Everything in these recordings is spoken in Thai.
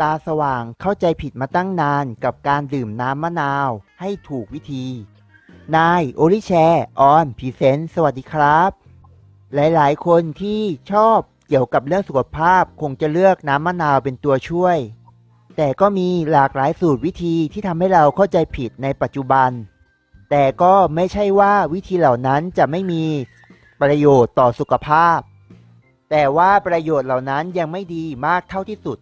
ตาสว่างเข้าใจผิดมาตั้งนานกับการดื่มน้ำมะนาวให้ถูกวิธี นายโอริแชร์ออนพรีเซนต์สวัสดีครับ หลายๆคนที่ชอบเกี่ยวกับเรื่องสุขภาพคงจะเลือกน้ำมะนาวเป็นตัวช่วย แต่ก็มีหลากหลายสูตรวิธีที่ทำให้เราเข้าใจผิดในปัจจุบัน แต่ก็ไม่ใช่ว่าวิธีเหล่านั้นจะไม่มีประโยชน์ต่อสุขภาพ แต่ว่าประโยชน์เหล่านั้นยังไม่ดีมากเท่าที่สุด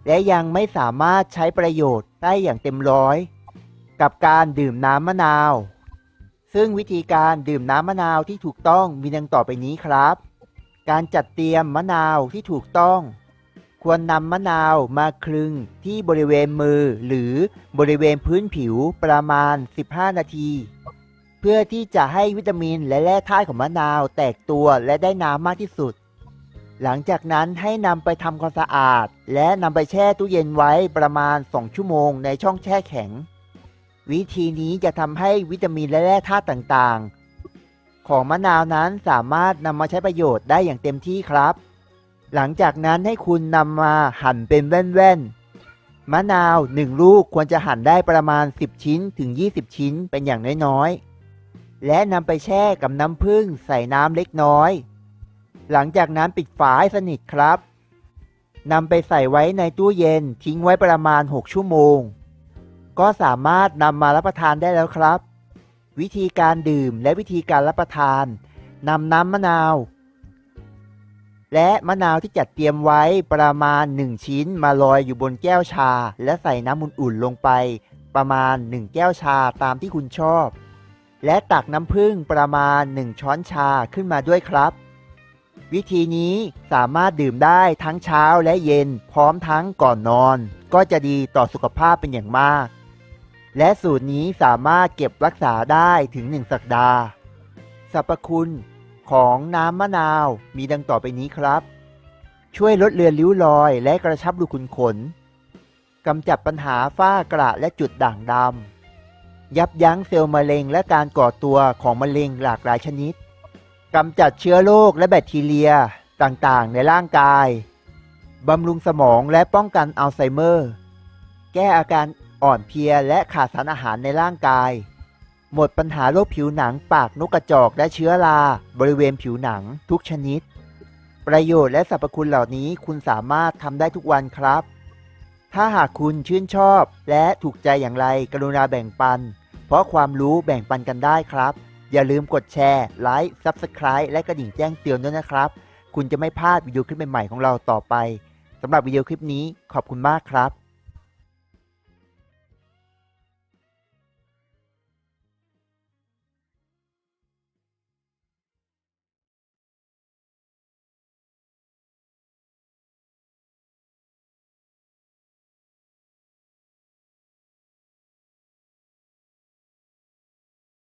และยังไม่สามารถใช้ประโยชน์ได้อย่างเต็มร้อยกับการดื่มน้ำมะนาว ซึ่งวิธีการดื่มน้ำมะนาวที่ถูกต้องมีดังต่อไปนี้ครับ การจัดเตรียมมะนาวที่ถูกต้อง ควรนำมะนาวมาคลึงที่บริเวณมือหรือบริเวณพื้นผิวประมาณ 15 นาที เพื่อที่จะให้วิตามินและแร่ธาตุของมะนาวแตกตัวและได้น้ำมากที่สุด หลังจากนั้นให้นำไปทำความสะอาดและนำไปแช่ตู้เย็นไว้ประมาณ 2 ชั่วโมงในช่องแช่แข็ง วิธีนี้จะทำให้วิตามินและแร่ธาตุต่างๆของมะนาวนั้นสามารถนำมาใช้ประโยชน์ได้อย่างเต็มที่ครับ หลังจากนั้นให้คุณนำมาหั่นเป็นแว่นๆมะนาว1ลูกควรจะหั่นได้ประมาณ10ชิ้นถึง20ชิ้นเป็นอย่างน้อยๆและนำไปแช่กับน้ำผึ้งใส่น้ำเล็กน้อยหลังจากนั้นปิดฝาให้สนิทครับนำไปใส่ไว้ในตู้เย็นทิ้งไว้ประมาณ6ชั่วโมงก็สามารถนำมารับประทานได้แล้วครับวิธีการดื่มและวิธีการรับประทานนำน้ำมะนาวและมะนาวที่จัดเตรียมไว้ประมาณ1ชิ้นมาลอยอยู่บนแก้วชาและใส่น้ำอุ่นๆลงไปประมาณ1แก้วชาตามที่คุณชอบและตักน้ำผึ้งประมาณ1ช้อนชาขึ้นมาด้วยครับวิธีนี้สามารถดื่มได้ทั้งเช้าและเย็นพร้อมทั้งก่อนนอนก็จะดีต่อสุขภาพเป็นอย่างมากและสูตรนี้สามารถเก็บรักษาได้ถึง1สัปดาห์สรรพคุณของน้ำมะนาวมีดังต่อไปนี้ครับช่วยลดเลือนริ้วรอยและกระชับรูขุมขนกำจัดปัญหาฝ้ากระและจุดด่างดำยับยั้งเซลล์มะเร็งและการก่อตัวของมะเร็งหลากหลายชนิดกำจัดเชื้อโรคและแบคทีเรียต่างๆในร่างกายบำรุงสมองและป้องกันอัลไซเมอร์แก้อาการอ่อนเพลียและขาดสารอาหารในร่างกายหมดปัญหาโรคผิวหนังปากนกกระจอกและเชื้อราบริเวณผิวหนังทุกชนิดประโยชน์และสรรพคุณเหล่านี้คุณสามารถทำได้ทุกวันครับถ้าหากคุณชื่นชอบและถูกใจอย่างไรกรุณาแบ่งปันเพราะความรู้แบ่งปันกันได้ครับอย่าลืมกดแชร์ไลค์ Subscribe และกระดิ่งแจ้งเตือนด้วยนะครับคุณจะไม่พลาดวิดีโอคลิปใหม่ๆของเราต่อไปสำหรับวิดีโอคลิปนี้ขอบคุณมากครับ